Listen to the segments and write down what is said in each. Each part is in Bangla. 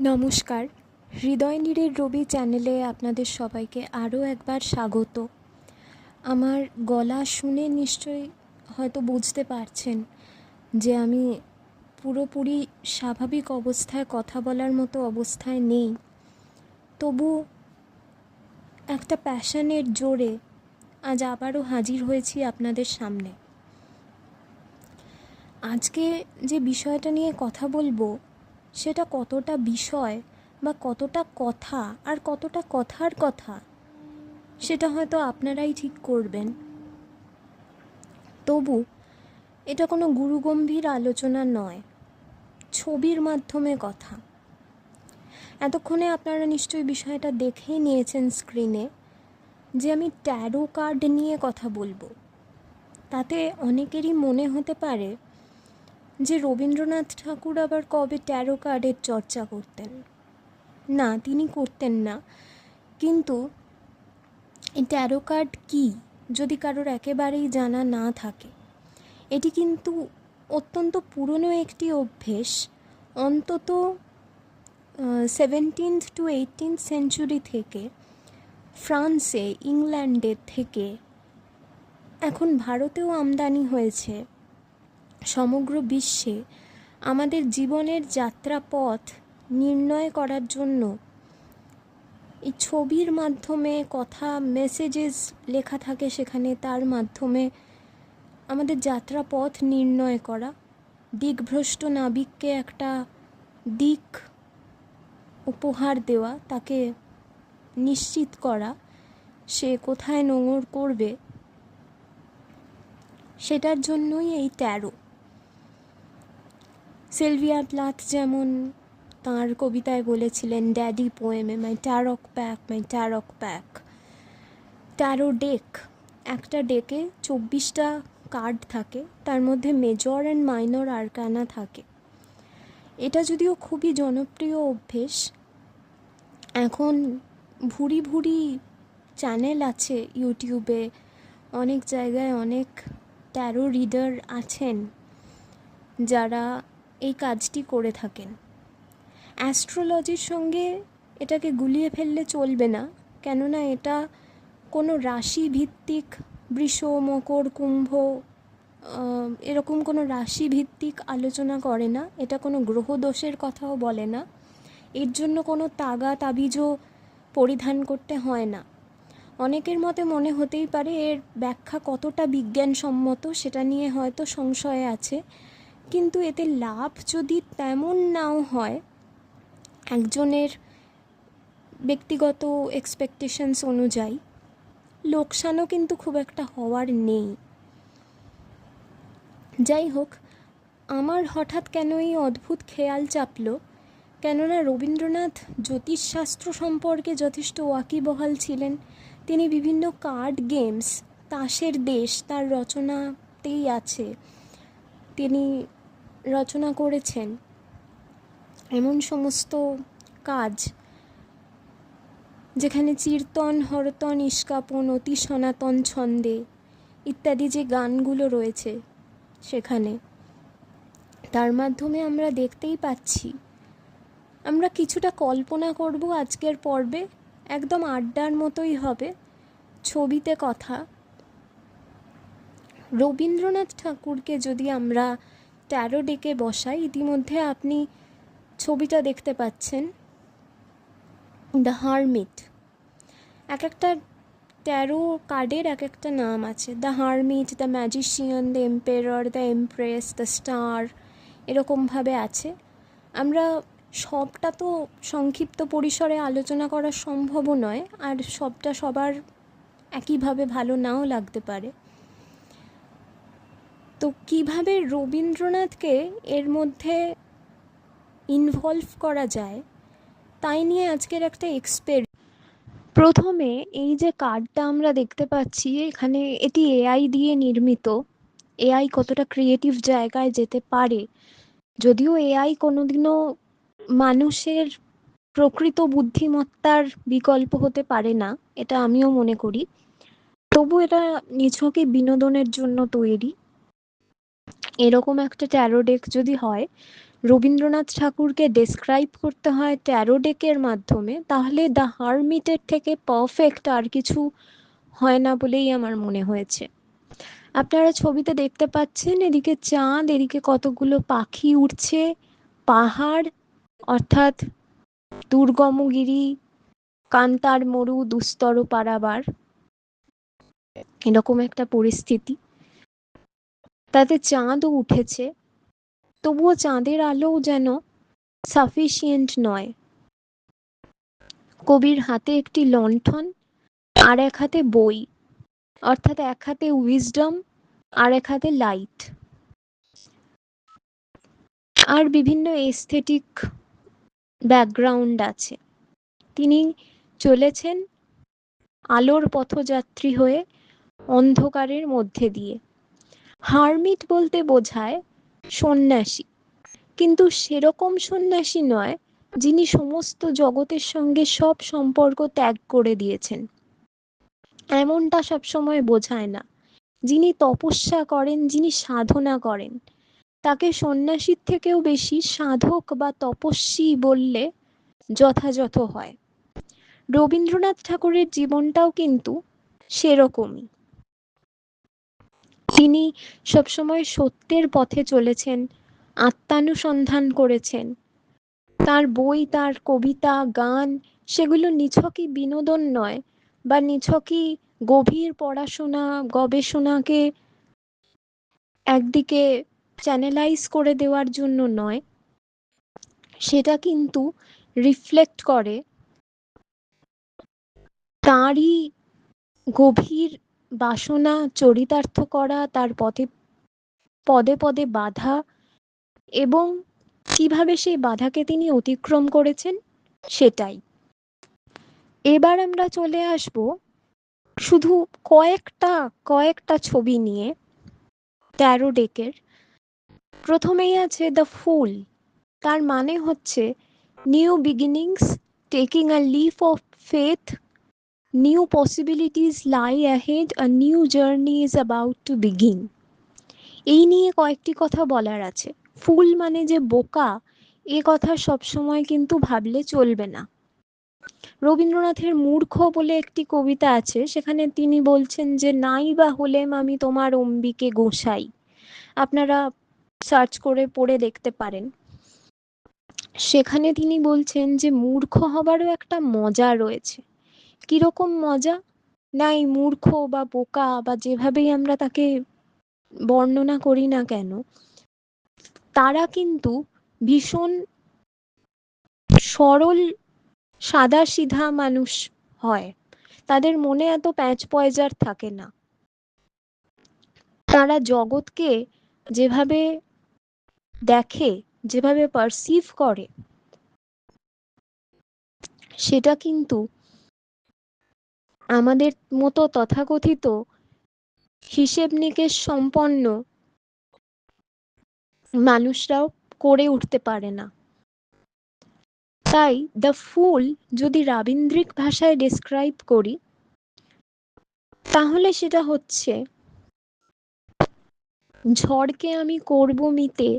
নমস্কার, হৃদয় নীড়ের রবি চ্যানেলে আপনাদের সবাইকে আরও একবার স্বাগত। আমার গলা শুনে নিশ্চয়ই হয়তো বুঝতে পারছেন যে আমি পুরোপুরি স্বাভাবিক অবস্থায় কথা বলার মতো অবস্থায় নেই। তবু একটা প্যাশনের জোরে আজ আবারও হাজির হয়েছি আপনাদের সামনে। আজকে যে বিষয়টা নিয়ে কথা বলবো সেটা কতটা বিষয় বা কতটা কথা আর কতটা কথার কথা সেটা হয়তো আপনারাই ঠিক করবেন। তবু এটা কোনো গুরুগম্ভীর আলোচনা নয়, ছবির মাধ্যমে কথা। এতক্ষণে আপনারা নিশ্চয়ই বিষয়টা দেখেই নিয়েছেন স্ক্রিনে যে আমি ট্যারো কার্ড নিয়ে কথা বলবো। তাতে অনেকেরই মনে হতে পারে যে রবীন্দ্রনাথ ঠাকুর আবার কবে ট্যারো কার্ডের চর্চা করতেন। না, তিনি করতেন না। কিন্তু এই ট্যারো কার্ড কী যদি কারোর একেবারেই জানা না থাকে, এটি কিন্তু অত্যন্ত পুরনো একটি অভ্যেস। অন্তত 17th to 18th সেঞ্চুরি থেকে ফ্রান্সে, ইংল্যান্ডের থেকে এখন ভারতেও আমদানি হয়েছে। সমগ্র বিশ্বে আমাদের জীবনের যাত্রাপথ নির্ণয় করার জন্য এই ছবির মাধ্যমে কথা, মেসেজেস লেখা থাকে সেখানে, তার মাধ্যমে আমাদের যাত্রাপথ নির্ণয় করা, দিকভ্রষ্ট নাবিককে একটা দিক উপহার দেওয়া, তাকে নিশ্চিত করা সে কোথায় নোঙর করবে, সেটার জন্যই এই ট্যারো। সিলভিয়া প্লাথ যেমন তাঁর কবিতায় বলেছিলেন, ড্যাডি পোয়েমে, মাই ট্যারক প্যাক, মাই ট্যারক প্যাক। ট্যারো ডেক, একটা ডেকে 24টা কার্ড থাকে, তার মধ্যে মেজর অ্যান্ড মাইনর আরকানা থাকে। এটা যদিও খুবই জনপ্রিয় অভ্যেস, এখন ভুরি ভুরি চ্যানেল আছে ইউটিউবে, অনেক জায়গায় অনেক ট্যারো রিডার আছেন যারা এই কাজটি করে থাকেন। অ্যাস্ট্রোলজির সঙ্গে এটাকে গুলিয়ে ফেললে চলবে না, কেননা এটা কোনো রাশি ভিত্তিক, বৃষ, মকর, কুম্ভ এরকম কোনো রাশি ভিত্তিক আলোচনা করে না। এটা কোনো গ্রহদোষের কথাও বলে না। এর জন্য কোনো তাগা তাবিজও পরিধান করতে হয় না। অনেকের মতে মনে হতেই পারে এর ব্যাখ্যা কতটা বিজ্ঞানসম্মত সেটা নিয়ে হয়তো সংশয় আছে, কিন্তু এতে লাভ যদি তেমন নাও হয়, একজনের ব্যক্তিগত এক্সপেকটেশনস অনুযায়ী, লোকসানও কিন্তু খুব একটা হওয়ার নেই। যাই হোক, আমার হঠাৎ কেন এই অদ্ভুত খেয়াল চাপলো, কেননা রবীন্দ্রনাথ জ্যোতিষশাস্ত্র সম্পর্কে যথেষ্ট ওয়াকিবহাল ছিলেন। তিনি বিভিন্ন কার্ড গেমস, তাসের দেশ তার রচনাতেই আছে, তিনি রচনা করেছেন এমন সমস্ত কাজ যেখানে চির্তন, হরতন, ইস্কাপন, অতি সনাতন ছন্দে ইত্যাদি যে গানগুলো রয়েছে সেখানে, তার মাধ্যমে আমরা দেখতেই পাচ্ছি। আমরা কিছুটা কল্পনা করব আজকের পর্বে, একদম আড্ডার মতোই হবে, ছবিতে কথা। রবীন্দ্রনাথ ঠাকুরকে যদি আমরা ট্যারো ডেকে বসাই, ইতিমধ্যে আপনি ছবিটা দেখতে পাচ্ছেন, দ্য হারমিট। এক একটা ট্যারো কার্ডের এক একটা নাম আছে, the hermit, the magician, the emperor, the empress, the star, এরকমভাবে আছে। আমরা সবটা তো সংক্ষিপ্ত পরিসরে আলোচনা করা সম্ভবও নয়, আর সবটা সবার একইভাবে ভালো নাও লাগতে পারে। তো কিভাবে রবীন্দ্রনাথকে এর মধ্যে ইনভলভ করা যায় তাই নিয়ে আজকের একটা প্রথমে এই যে কার্ডটা আমরা দেখতে পাচ্ছি এখানে, এটি এআই দিয়ে নির্মিত। এআই কতটা ক্রিয়েটিভ জায়গায় যেতে পারে, যদিও এআই কোনোদিনও মানুষের প্রকৃত বুদ্ধিমত্তার বিকল্প হতে পারে না, এটা আমিও মনে করি, তবু এটা নিছকই বিনোদনের জন্য তৈরি। এরকম একটা ট্যারো ডেক যদি হয়, রবীন্দ্রনাথ ঠাকুরকে ডেসক্রাইব করতে হয় ট্যারো ডেকের মাধ্যমে, তাহলে দ্য হারমিটের থেকে পারফেক্ট আর কিছু হয় না বলেই আমার মনে হয়েছে। আপনারা ছবিতে দেখতে পাচ্ছেন এদিকে চাঁদ, এদিকে কতগুলো পাখি উড়ছে, পাহাড় অর্থাৎ দুর্গমগিরি, কান্তার মরু, দুস্তর পারাবার, এরকম একটা পরিস্থিতি। তাতে চাঁদও উঠেছে, তবুও চাঁদের আলোও যেন সাফিসিয়েন্ট নয়। কবির হাতে একটি লণ্ঠন আর এক হাতে বই, অর্থাৎ এক হাতে উইজডম আর এক হাতে লাইট। আর বিভিন্ন এস্থেটিক ব্যাকগ্রাউন্ড আছে। তিনি চলেছেন আলোর পথযাত্রী হয়ে অন্ধকারের মধ্যে দিয়ে। হারমিট বলতে বোঝায় সন্ন্যাসী, কিন্তু সেরকম সন্ন্যাসী নয় যিনি সমস্ত জগতের সঙ্গে সব সম্পর্ক ত্যাগ করে দিয়েছেন, এমনটা সবসময় বোঝায় না। যিনি তপস্যা করেন, যিনি সাধনা করেন, তাকে সন্ন্যাসীর থেকেও বেশি সাধক বা তপস্বী বললে যথাযথ হয়। রবীন্দ্রনাথ ঠাকুরের জীবনটাও কিন্তু সেরকমই। তিনি সবসময় সত্যের পথে চলেছেন, আত্মানুসন্ধান করেছেন। তার বই, তার কবিতা, গান, সেগুলো নিছকই বিনোদন নয়, বা নিছকই গভীর পড়াশোনা, গবেষণাকে একদিকে চ্যানেলাইজ করে দেওয়ার জন্য নয়, সেটা কিন্তু রিফ্লেক্ট করে তাঁরই গভীর বাসনা চরিতার্থ করা, তার পথে পদে পদে বাধা, এবং কিভাবে সেই বাধাকে তিনি অতিক্রম করেছেন সেটাই। এবার আমরা চলে আসব শুধু কয়েকটা ছবি নিয়ে ট্যারো ডেকের। প্রথমেই আছে দ্য ফুল, তার মানে হচ্ছে new beginnings, taking a leap of faith, new possibilities lie ahead, a new journey is about to begin. এই নিয়ে কয়েকটি কথা বলার আছে। ফুল মানে যে বোকা, এ কথা সবসময় কিন্তু ভাবলে চলবে না। রবীন্দ্রনাথের মূর্খ বলে একটি কবিতা আছে, সেখানে তিনি বলছেন যে নাই বা হলেম আমি তোমার অম্বিকে গোসাই। আপনারা সার্চ করে পড়ে দেখতে পারেন। সেখানে তিনি বলছেন যে মূর্খ হবারও একটা মজা রয়েছে। কিরকম মজা? না, এই মূর্খ বা বোকা বা যেভাবেই আমরা তাকে বর্ণনা করি না কেন, তারা কিন্তু ভীষণ সরল সাদাসিধা মানুষ হয়। তাদের মনে এত প্যাঁচ পয়জার থাকে না। তারা জগৎকে যেভাবে দেখে, যেভাবে পারসিভ করে, সেটা কিন্তু আমাদের মতো তথাকথিত হিসেব নিকেশ সম্পন্ন মানুষরাও করে উঠতে পারে না। তাই দ্য ফুল যদি রাবীন্দ্রিক ভাষায় ডেসক্রাইব করি, তাহলে সেটা হচ্ছে ঝড়কে আমি করব মিতে,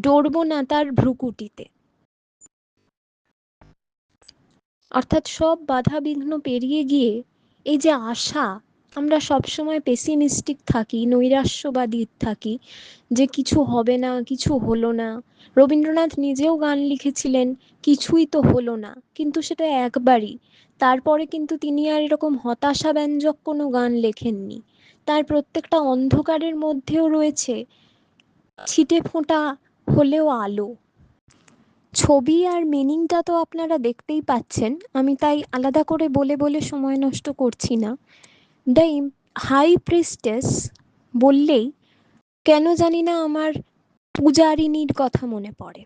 ডরব না তার ভ্রুকুটিতে। অর্থাৎ সব বাধা বিঘ্ন পেরিয়ে গিয়ে এই যে আশা, আমরা সবসময় পেসিমিস্টিক থাকি, নৈরাশ্যবাদী থাকি, যে কিছু হবে না, কিছু হলো না। রবীন্দ্রনাথ নিজেও গান লিখেছিলেন কিছুই তো হলো না, কিন্তু সেটা একবারই। তারপরে কিন্তু তিনি আর এরকম হতাশাব্যঞ্জক কোনো গান লেখেননি। তার প্রত্যেকটা অন্ধকারের মধ্যেও রয়েছে ছিটে ফোঁটা হলেও আলো। ছবি আর মিনিংটা তো আপনারা দেখতেই পাচ্ছেন, আমি তাই আলাদা করে বলে বলে সময় নষ্ট করছি না। দ্য হাই প্রিস্টেস বললেই কেন জানি না আমার পূজারিনীর কথা মনে পড়ে।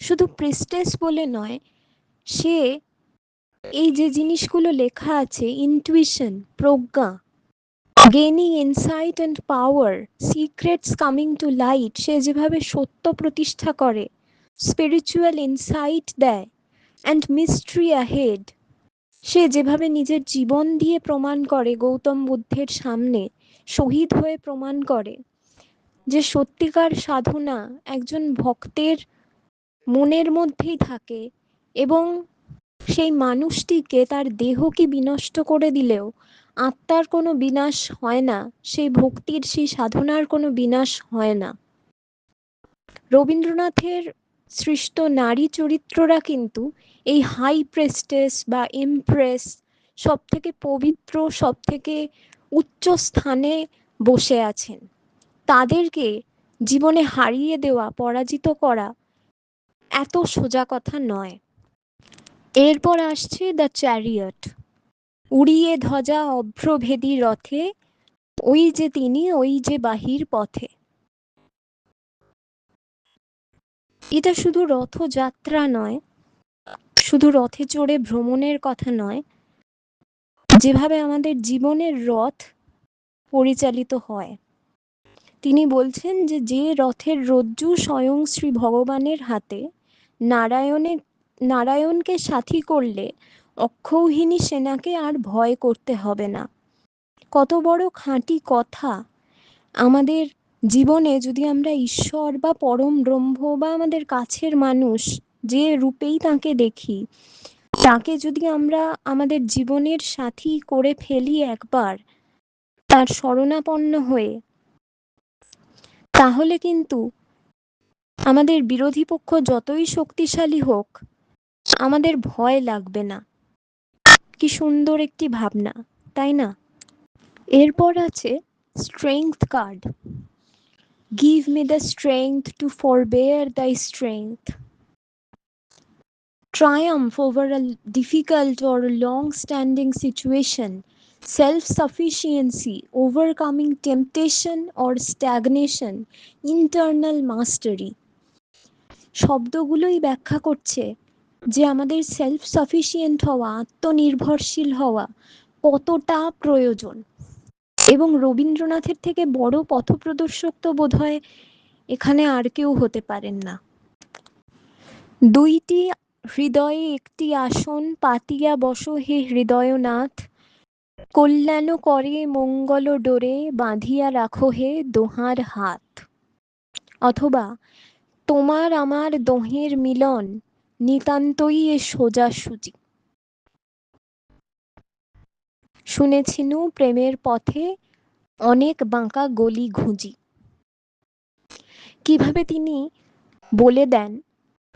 শুধু প্রিস্টেস বলে নয়, সে এই যে জিনিসগুলো লেখা আছে, ইনটুইশন, প্রজ্ঞা, gaining insight and power, secrets coming to light, সে যেভাবে সত্য প্রতিষ্ঠা করে, স্পিরিচুয়াল ইনসাইট দেয়, অ্যান্ড মিস্ট্রি অ্যাহেড, সে যেভাবে নিজের জীবন দিয়ে প্রমাণ করে, গৌতম বুদ্ধের সামনে শহীদ হয়ে প্রমাণ করে যে সত্যিকার সাধনা একজন ভক্তের মনের মধ্যেই থাকে এবং সেই মানুষটিকে তার দেহকে বিনষ্ট করে দিলেও আত্মার কোনো বিনাশ হয় না, সেই ভক্তির সেই সাধনার কোনো বিনাশ হয় না। রবীন্দ্রনাথের সৃষ্ট নারী চরিত্ররা কিন্তু এই হাই প্রেস্টেস বা এমপ্রেস, সব থেকে পবিত্র, সব থেকে উচ্চ স্থানে বসে আছেন। তাদেরকে জীবনে হারিয়ে দেওয়া, পরাজিত করা এত সোজা কথা নয়। এরপর আসছে দ্য চ্যারিয়ট। উড়িয়ে ধ্বজা অভ্রভেদী রথে, ওই যে তিনি, ওই যে বাহির পথে। এটা শুধু রথযাত্রা নয়, শুধু রথে চড়ে ভ্রমণের কথা নয়, যেভাবে আমাদের জীবনের রথ পরিচালিত হয়। তিনি বলছেন যে যে রথের রজ্জু স্বয়ং শ্রী ভগবানের হাতে, নারায়ণকে সাথী করলে অক্ষৌহিনী সেনাকে আর ভয় করতে হবে না। কত বড় খাঁটি কথা! আমাদের জীবনে যদি আমরা ঈশ্বর বা পরম ব্রহ্ম বা আমাদের কাছের মানুষ যে রূপেই তাকে দেখি, তাকে যদি আমরা আমাদের জীবনের সাথী করে ফেলি একবার, তার শরণাপন্ন হয়ে, তাহলে কিন্তু আমাদের বিরোধী পক্ষ যতই শক্তিশালী হোক, আমাদের ভয় লাগবে না। কি সুন্দর একটি ভাবনা, তাই না? এরপর আছে strength card. Give me the strength to forbear thy strength. Triumph over a difficult or long-standing situation. Self-sufficiency, overcoming temptation or stagnation. Internal mastery. শব্দগুলোই ব্যাখ্যা করছে যে আমাদের সেলফ সাফিসিয়েন্ট হওয়া, আত্মনির্ভরশীল হওয়া কতটা প্রয়োজন। এবং রবীন্দ্রনাথের থেকে বড় পথপ্রদর্শক তো বোধহয় এখানে আর কেউ হতে পারেন না। দুইটি হৃদয়ে একটি আসন পাতিয়া বসো হে হৃদয়নাথ, কল্যাণ করে মঙ্গল ডোরে বাঁধিয়া রাখো হে দোহার হাত। অথবা তোমার আমার দোহের মিলন, নিতান্তই এ সোজাসুজি। শুনেছিনু প্রেমের পথে অনেক বাঁকা গলি ঘুঁজি। কিভাবে তিনি বলে দেন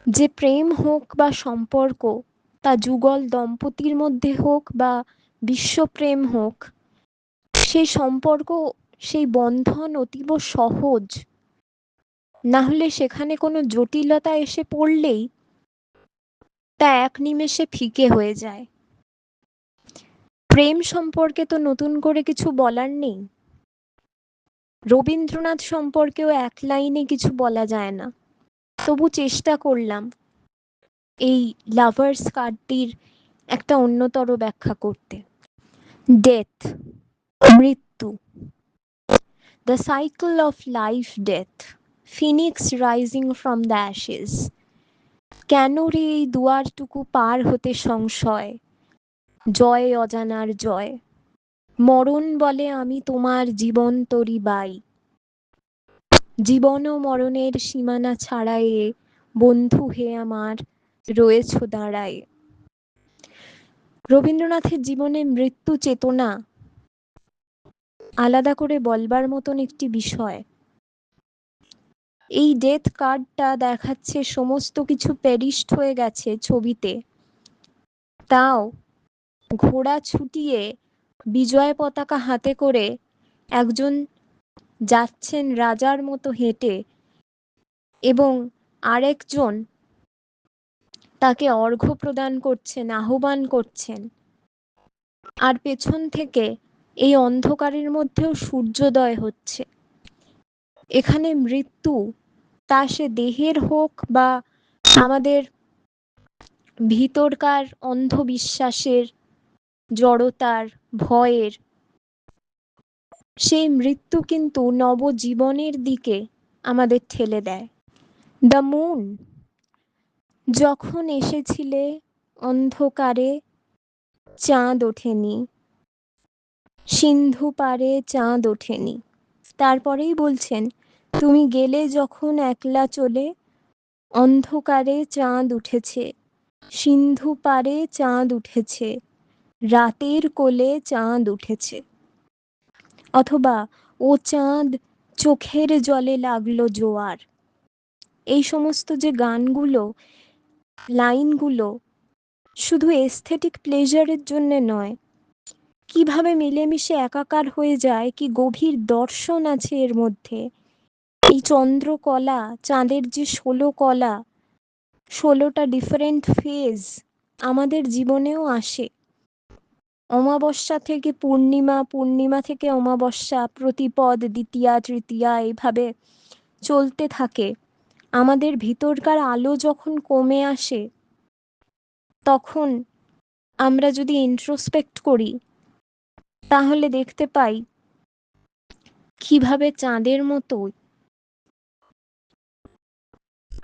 যে প্রেম হোক বা সম্পর্ক, তা যুগল দম্পতির মধ্যে হোক বা বিশ্বপ্রেম হোক, সেই সম্পর্ক, সেই বন্ধন অতীব সহজ। না হলে সেখানে কোনো জটিলতা এসে পড়লেই তা এক নিমেষে ফিকে হয়ে যায়। প্রেম সম্পর্কে তো নতুন করে কিছু বলার নেই। রবীন্দ্রনাথ সম্পর্কেও এক লাইনে কিছু বলা যায় না, তবু চেষ্টা করলাম এই লাভার্স কার্ডটির একটা অন্যতর ব্যাখ্যা করতে। ডেথ, মৃত্যু, the cycle of life death, Phoenix rising from the Ashes. কেন রে এই দুয়ারটুকু পার হতে সংশয়, জয় অজানার জয়। মরণ বলে আমি তোমার জীবন তরি বাই, জীবন ও মরণের সীমানা ছাড়ায়ে বন্ধু হে আমার রয়েছ দাঁড়ায়। রবীন্দ্রনাথের জীবনে মৃত্যু চেতনা আলাদা করে বলবার মতন একটি বিষয়। এই ডেথ কার্ডটা দেখাচ্ছে সমস্ত কিছু পেরিশড হয়ে গেছে ছবিতে, তাও ঘোড়া ছুটিয়ে বিজয় পতাকা হাতে করে একজন যাচ্ছেন রাজার মতো হেঁটে এবং আরেকজন তাকে অর্ঘ্য প্রদান করছেন, আহ্বান করছেন। আর পেছন থেকে এই অন্ধকারের মধ্যেও সূর্যোদয় হচ্ছে। এখানে মৃত্যু, তা সে দেহের হোক বা আমাদের ভিতরকার অন্ধবিশ্বাসের, জড়তার, ভয়ের, সেই মৃত্যু কিন্তু নবজীবনের দিকে আমাদের ঠেলে দেয়। দ্য মুন, যখন এসেছিলে অন্ধকারে চাঁদ ওঠেনি, সিন্ধু পারে চাঁদ ওঠেনি। তারপরেই বলছেন তুমি গেলে যখন একলা চলে, অন্ধকারে চাঁদ উঠেছে, সিন্ধু পারে চাঁদ উঠেছে, রাতের কোলে চাঁদ উঠেছে। অথবা ও চাঁদ চোখের জলে লাগলো জোয়ার। এই সমস্ত যে গানগুলো, লাইনগুলো শুধু এস্থেটিক প্লেজারের জন্যে নয়, কিভাবে মিলেমিশে একাকার হয়ে যায়, কি গভীর দর্শন আছে এর মধ্যে। এই চন্দ্রকলা, চাঁদের যে 16 কলা, 16টা ডিফারেন্ট ফেজ আমাদের জীবনেও আসে। অমাবস্যা থেকে পূর্ণিমা, পূর্ণিমা থেকে অমাবস্যা, প্রতিপদ, দ্বিতীয়া, তৃতীয়া, এইভাবে চলতে থাকে। আমাদের ভিতরকার আলো যখন কমে আসে, তখন আমরা যদি ইন্ট্রোস্পেক্ট করি, তাহলে দেখতে পাই কিভাবে চাঁদের মতো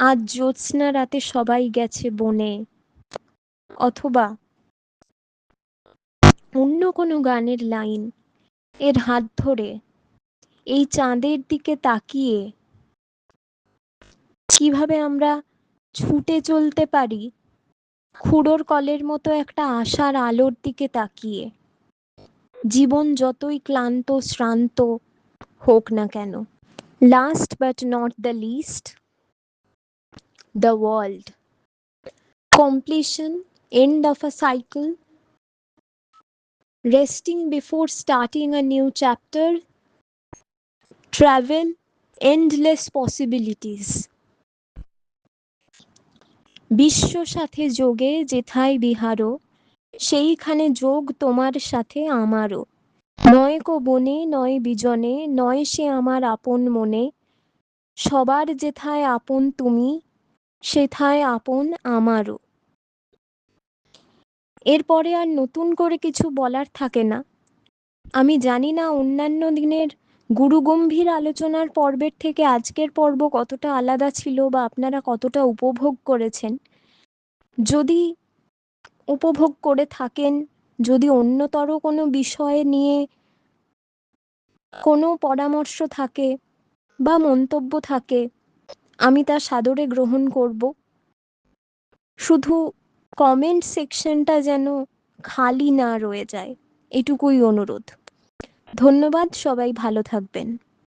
আজ জ্যোৎস্না রাতে সবাই গেছে বনে, অথবা অন্য কোনো গানের লাইন, এর হাত ধরে এই চাঁদের দিকে তাকিয়ে কিভাবে আমরা ছুটে চলতে পারি ক্ষুরোর কলের মতো একটা আশার আলোর দিকে তাকিয়ে, জীবন যতই ক্লান্ত শ্রান্ত হোক না কেন। Last but not the least, the world. Completion, end of a cycle, resting before starting a new chapter, travel, endless possibilities. বিশ্ব সাথে যোগে যেথায় বিহারো, সেইখানে যোগ তোমার সাথে আমারও। নয় কো বনে নয় বিজনে, নয় সে আমার আপন মনে, সবার যেথায় আপন তুমি, সেথায় আপন আমারও। এরপরে আর নতুন করে কিছু বলার থাকে না। আমি জানি না অন্যান্য দিনের গুরুগম্ভীর আলোচনার পর্বের থেকে আজকের পর্ব কতটা আলাদা ছিল, বা আপনারা কতটা উপভোগ করেছেন। যদি উপভোগ করে থাকেন, যদি অন্যতর কোনো বিষয় নিয়ে কোনো পরামর্শ থাকে বা মন্তব্য থাকে, আমি তা সাদরে গ্রহণ করব। শুধু কমেন্ট সেকশনটা যেন খালি না রয়ে যায়, এটুকুই অনুরোধ। ধন্যবাদ, সবাই ভালো থাকবেন।